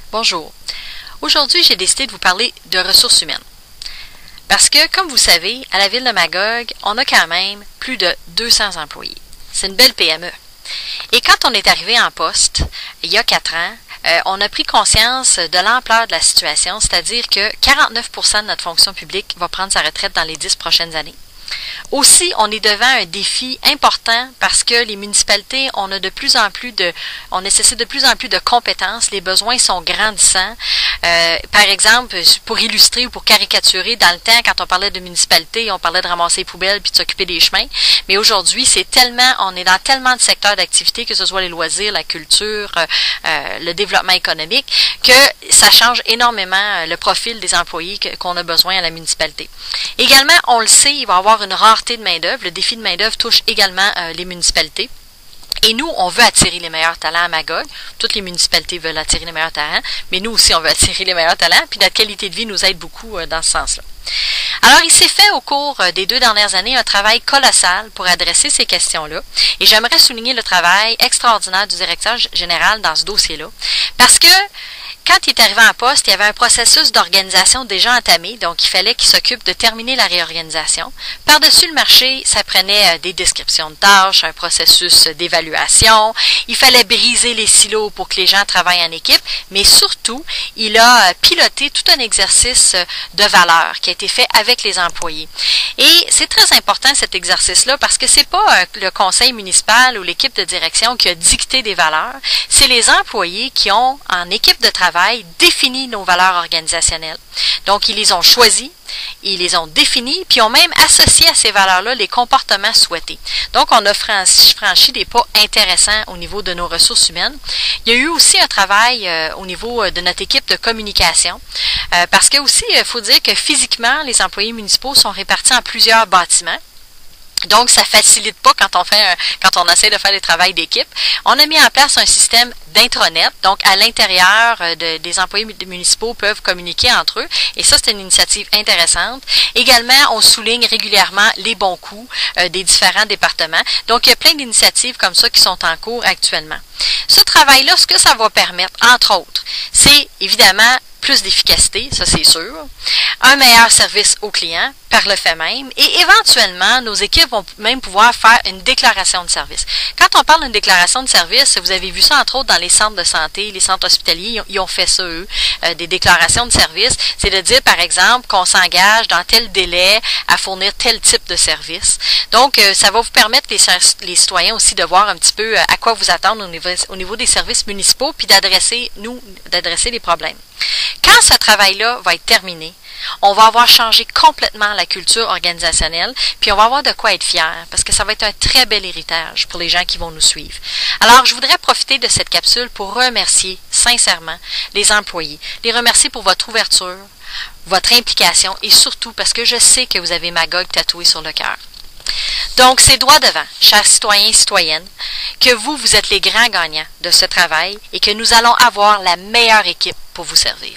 Bonjour. Aujourd'hui, j'ai décidé de vous parler de ressources humaines. Parce que, comme vous savez, à la ville de Magog, on a quand même plus de 200 employés. C'est une belle PME. Et quand on est arrivé en poste, il y a 4 ans, on a pris conscience de l'ampleur de la situation, c'est-à-dire que 49% de notre fonction publique va prendre sa retraite dans les 10 prochaines années. Aussi, on est devant un défi important parce que les municipalités, on nécessite de plus en plus de compétences, les besoins sont grandissants. Par exemple, pour illustrer ou pour caricaturer, dans le temps, quand on parlait de municipalité, on parlait de ramasser les poubelles puis de s'occuper des chemins. Mais aujourd'hui, on est dans tellement de secteurs d'activité, que ce soit les loisirs, la culture, le développement économique, que ça change énormément le profil des employés qu'on a besoin à la municipalité. Également, on le sait, il va y avoir une rareté de main-d'œuvre. Le défi de main-d'œuvre touche également les municipalités. Et nous, on veut attirer les meilleurs talents à Magog. Toutes les municipalités veulent attirer les meilleurs talents, mais nous aussi, on veut attirer les meilleurs talents, puis notre qualité de vie nous aide beaucoup dans ce sens-là. Alors, il s'est fait au cours des 2 dernières années un travail colossal pour adresser ces questions-là, et j'aimerais souligner le travail extraordinaire du directeur général dans ce dossier-là, parce que quand il est arrivé en poste, il y avait un processus d'organisation déjà entamé, donc il fallait qu'il s'occupe de terminer la réorganisation. Par-dessus le marché, ça prenait des descriptions de tâches, un processus d'évaluation, il fallait briser les silos pour que les gens travaillent en équipe, mais surtout, il a piloté tout un exercice de valeur qui a été fait avec les employés. Et c'est très important cet exercice-là parce que c'est pas le conseil municipal ou l'équipe de direction qui a dicté des valeurs, c'est les employés qui ont, en équipe de travail, défini nos valeurs organisationnelles. Donc, ils les ont choisies, ils les ont définies, puis ont même associé à ces valeurs-là les comportements souhaités. Donc, on a franchi des pas intéressants au niveau de nos ressources humaines. Il y a eu aussi un travail au niveau de notre équipe de communication, parce que aussi, il faut dire que physiquement, les employés municipaux sont répartis en plusieurs bâtiments. Donc, ça facilite pas quand on essaie de faire des travails d'équipe. On a mis en place un système d'intranet. Donc, à l'intérieur des employés municipaux peuvent communiquer entre eux. Et ça, c'est une initiative intéressante. Également, on souligne régulièrement les bons coups des différents départements. Donc, il y a plein d'initiatives comme ça qui sont en cours actuellement. Ce travail-là, ce que ça va permettre, entre autres, c'est évidemment plus d'efficacité, ça c'est sûr, un meilleur service aux clients par le fait même, et éventuellement, nos équipes vont même pouvoir faire une déclaration de service. Quand on parle d'une déclaration de service, vous avez vu ça entre autres dans les centres de santé, les centres hospitaliers, ils ont fait ça eux, des déclarations de service, c'est de dire par exemple qu'on s'engage dans tel délai à fournir tel type de service. Donc, ça va vous permettre les citoyens aussi de voir un petit peu à quoi vous attendre au niveau des services municipaux, puis d'adresser les problèmes. Quand ce travail-là va être terminé, on va avoir changé complètement la culture organisationnelle, puis on va avoir de quoi être fier, parce que ça va être un très bel héritage pour les gens qui vont nous suivre. Alors, je voudrais profiter de cette capsule pour remercier sincèrement les employés, les remercier pour votre ouverture, votre implication, et surtout parce que je sais que vous avez Magog tatoué sur le cœur. Donc, c'est droit devant, chers citoyens et citoyennes, que vous êtes les grands gagnants de ce travail et que nous allons avoir la meilleure équipe pour vous servir.